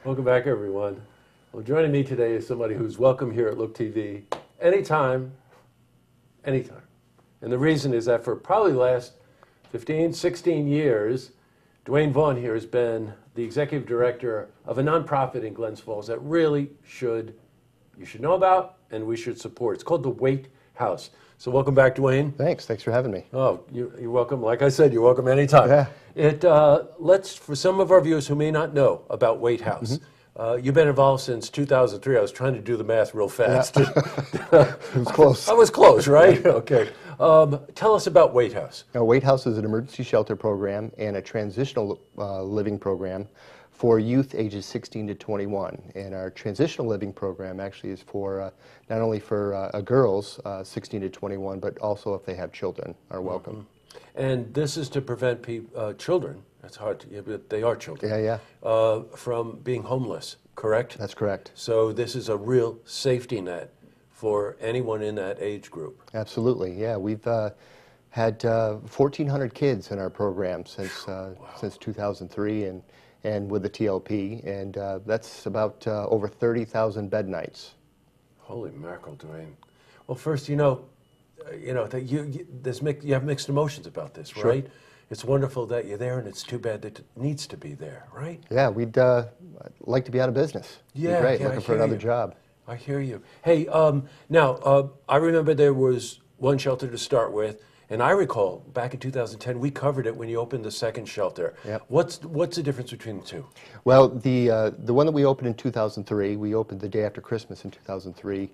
Welcome back, everyone. Well, joining me today is somebody who's welcome here at Look TV anytime, anytime. And the reason is that for probably the last 15, 16 years, Duane Vaughn here has been the executive director of a nonprofit in Glens Falls that really you should know about and we should support. It's called the Wait House. So welcome back, Duane. Thanks for having me. Oh, you're welcome. Like I said, you're welcome anytime. Yeah. For some of our viewers who may not know about Wait House, you've been involved since 2003. I was trying to do the math real fast. Yeah. It was close. I was close, right? Okay. Tell us about Wait House. Now, Wait House is an emergency shelter program and a transitional living program for youth ages 16 to 21. And our transitional living program actually is for not only for girls 16 to 21, but also if they have children are welcome. And this is to prevent children, that's hard to, but they are children, from being homeless, correct? That's correct. So this is a real safety net for anyone in that age group. Absolutely, yeah. We've had 1,400 kids in our program since 2003 and with the TLP, and that's about over 30,000 bed nights. Holy mackerel, Duane. Well, first, you have mixed emotions about this, Sure. right? It's wonderful that you're there, and it's too bad that it needs to be there, right? Yeah, we'd like to be out of business. Yeah, great. yeah, Looking for another job. I hear you. Hey, now, I remember there was one shelter to start with, and I recall back in 2010, we covered it when you opened the second shelter. Yep. What's the difference between the two? Well, the one that we opened in 2003, we opened the day after Christmas in 2003.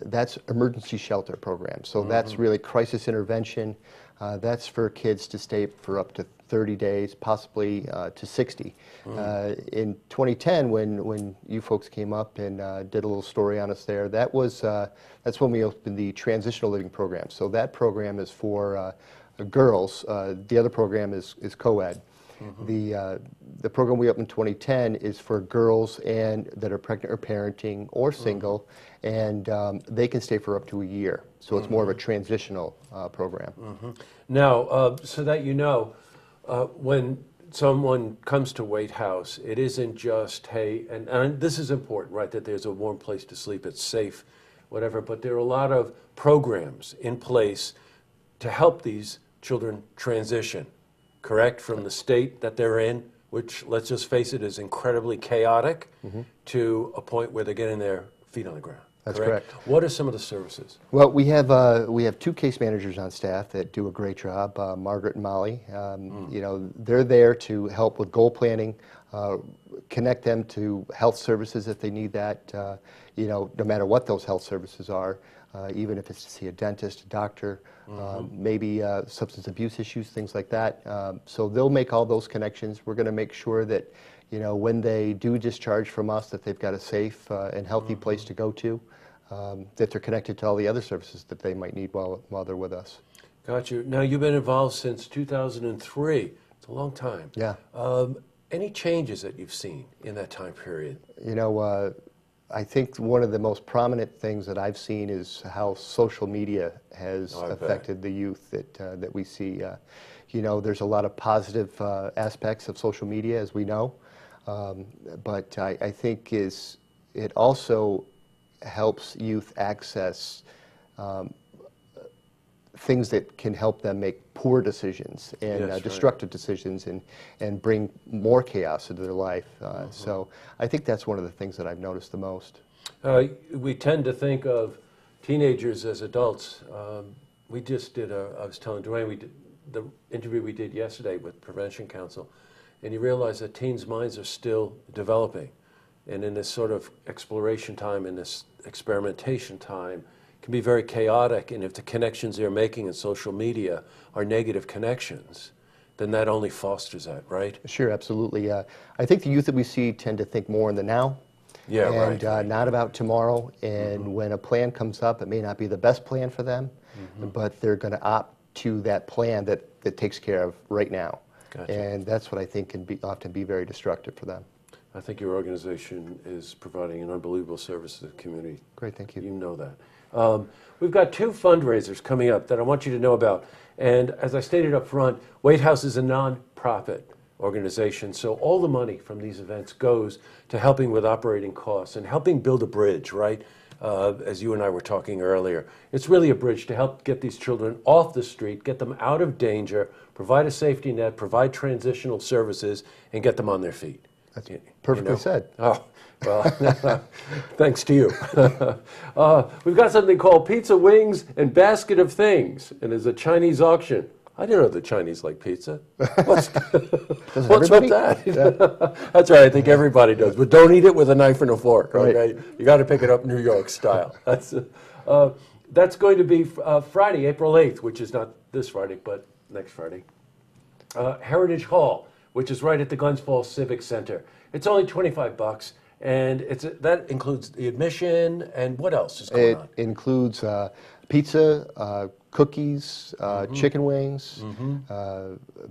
That's emergency shelter program. So that's really crisis intervention. That's for kids to stay for up to 30 days, possibly to 60. In 2010, when you folks came up and did a little story on us there, that's when we opened the transitional living program. So that program is for girls. The other program is co-ed. The program we opened in 2010 is for girls that are pregnant or parenting or single, and they can stay for up to a year. So it's more of a transitional program. Now, so that you know, when someone comes to Wait House, it isn't just, hey, and this is important, right, that there's a warm place to sleep, it's safe, whatever, but there are a lot of programs in place to help these children transition, correct, from the state that they're in, which, let's just face it, is incredibly chaotic, to a point where they're getting their feet on the ground. That's correct. What are some of the services? Well, we have two case managers on staff that do a great job, Margaret and Molly. They're there to help with goal planning, connect them to health services if they need that, no matter what those health services are, even if it's to see a dentist, a doctor, maybe substance abuse issues, things like that. So they'll make all those connections. We're going to make sure that, when they do discharge from us, that they've got a safe and healthy place to go to. That they're connected to all the other services that they might need while they're with us. Got you. Now, you've been involved since 2003. It's a long time. Yeah. Any changes that you've seen in that time period? I think one of the most prominent things that I've seen is how social media has affected the youth that we see. There's a lot of positive aspects of social media, as we know, but I think it also helps youth access things that can help them make poor decisions and destructive decisions and bring more chaos into their life. So I think that's one of the things that I've noticed the most. We tend to think of teenagers as adults. We just did I was telling Duane, we did the interview we did yesterday with Prevention Council, and you realize that teens' minds are still developing. And in this sort of exploration time, in this experimentation time, can be very chaotic. And if the connections they're making in social media are negative connections, then that only fosters that, right? Sure, absolutely. I think the youth that we see tend to think more in the now. Yeah, and not about tomorrow. And when a plan comes up, it may not be the best plan for them, but they're going to opt to that plan that takes care of right now. Gotcha. And that's what I think can often be very destructive for them. I think your organization is providing an unbelievable service to the community. Great, thank you. You know that. We've got two fundraisers coming up that I want you to know about. And as I stated up front, Wait House is a non-profit organization. So all the money from these events goes to helping with operating costs and helping build a bridge, right? As you and I were talking earlier. It's really a bridge to help get these children off the street, get them out of danger, provide a safety net, provide transitional services, and get them on their feet. That's perfectly said. Oh, well, thanks to you. We've got something called Pizza, Wings, and Basket of Things, and it's a Chinese auction. I didn't know the Chinese like pizza. What's with that? Yeah. That's right, I think everybody does. But don't eat it with a knife and a fork, okay? Right. You got to pick it up New York style. That's going to be Friday, April 8th, which is not this Friday, but next Friday. Heritage Hall, which is right at the Glens Falls Civic Center. It's only $25, and that includes the admission, and what else is going on? It includes pizza, cookies, chicken wings,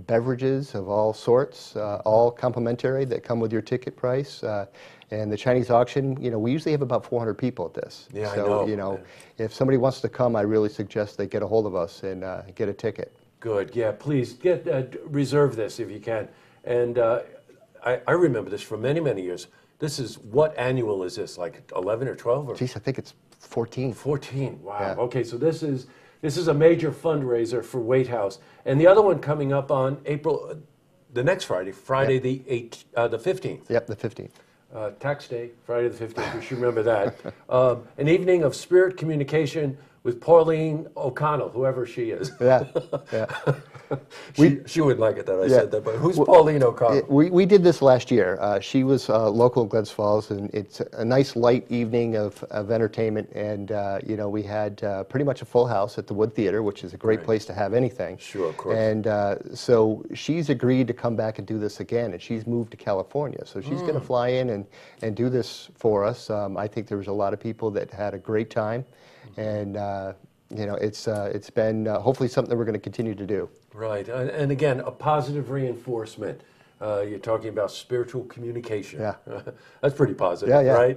beverages of all sorts, all complimentary that come with your ticket price. And the Chinese auction, we usually have about 400 people at this. Yeah, so, I know. If somebody wants to come, I really suggest they get a hold of us and get a ticket. Good, yeah, please reserve this if you can. And I remember this from many, many years. This is, what annual is this, like 11 or 12? Or? Geez, I think it's 14. 14, wow. Yeah. Okay, so this is a major fundraiser for Waite House. And the other one coming up on the next Friday, Yep. the 15th. Yep, the 15th. Tax day, Friday the 15th, we should remember that. An evening of spirit communication with Pauline O'Connell, whoever she is. Yeah, yeah. She wouldn't like it that I said that, but who's Pauline O'Connell? We did this last year. She was local in Glens Falls, and it's a nice light evening of entertainment. And we had pretty much a full house at the Wood Theater, which is a great place to have anything. Sure, of course. And so she's agreed to come back and do this again, and she's moved to California. So she's going to fly in and do this for us. I think there was a lot of people that had a great time, and it's been hopefully something that we're going to continue to do. Right, and again, a positive reinforcement. You're talking about spiritual communication. Yeah. That's pretty positive, Yeah, yeah. right?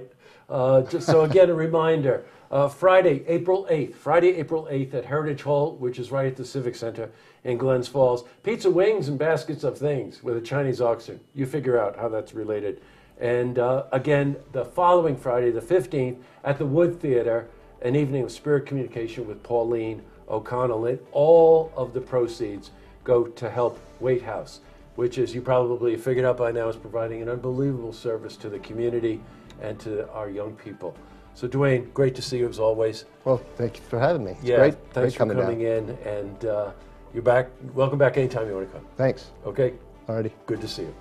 Just so again, a reminder, Friday, April 8th at Heritage Hall, which is right at the Civic Center in Glens Falls. Pizza, wings, and baskets of things with a Chinese auction. You figure out how that's related. And again, the following Friday, the 15th, at the Wood Theater, an evening of spirit communication with Pauline O'Connell. And all of the proceeds go to help Waite House, which, as you probably figured out by now, is providing an unbelievable service to the community and to our young people. So, Duane, great to see you as always. Well, thank you for having me. It's Yeah, great. thanks for coming in, and you're back. Welcome back anytime you want to come. Thanks. Okay? Alrighty. Good to see you.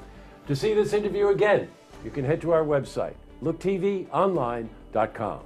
To see this interview again, you can head to our website, looktvonline.com.